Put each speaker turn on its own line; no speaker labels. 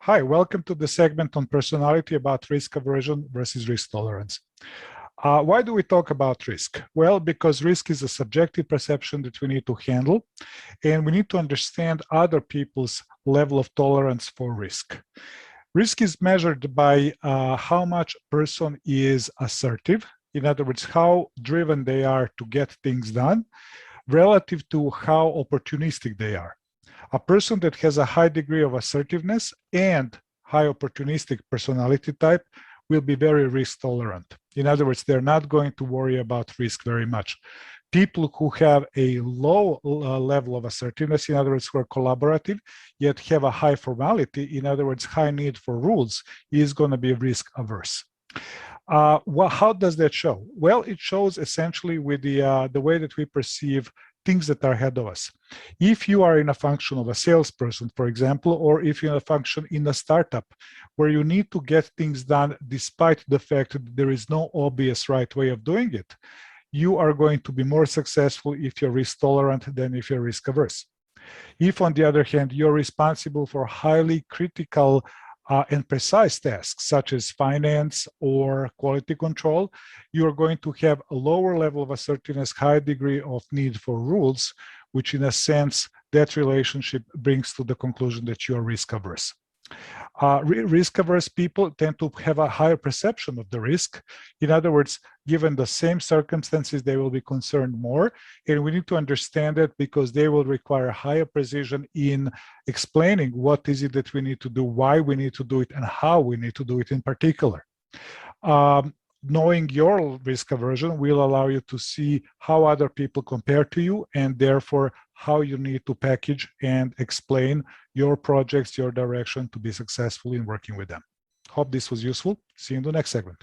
Hi, welcome to the segment on personality about risk aversion versus risk tolerance. Why do we talk about risk? Well, because risk is a subjective perception that we need to handle, and we need to understand other people's level of tolerance for risk. Risk is measured by how much a person is assertive, in other words, how driven they are to get things done, relative to how opportunistic they are. A person that has a high degree of assertiveness and high opportunistic personality type will be very risk tolerant. In other words, they're not going to worry about risk very much. People who have a low level of assertiveness, in other words, who are collaborative, yet have a high formality, in other words, high need for rules, is going to be risk averse. Well, how does that show? Well, it shows essentially with the way that we perceive things that are ahead of us. If you are in a function of a salesperson, for example, or if you're in a function in a startup where you need to get things done despite the fact that there is no obvious right way of doing it, you are going to be more successful if you're risk tolerant than if you're risk averse. If, on the other hand, you're responsible for highly critical and precise tasks, such as finance or quality control, you are going to have a lower level of assertiveness, high degree of need for rules, which in a sense, that relationship brings to the conclusion that you are risk averse. Risk-averse people tend to have a higher perception of the risk. In other words, given the same circumstances, they will be concerned more. And we need to understand it because they will require higher precision in explaining what is it that we need to do, why we need to do it, and how we need to do it in particular. Knowing your risk aversion will allow you to see how other people compare to you and therefore how you need to package and explain your projects, your direction to be successful in working with them. Hope this was useful. See you in the next segment.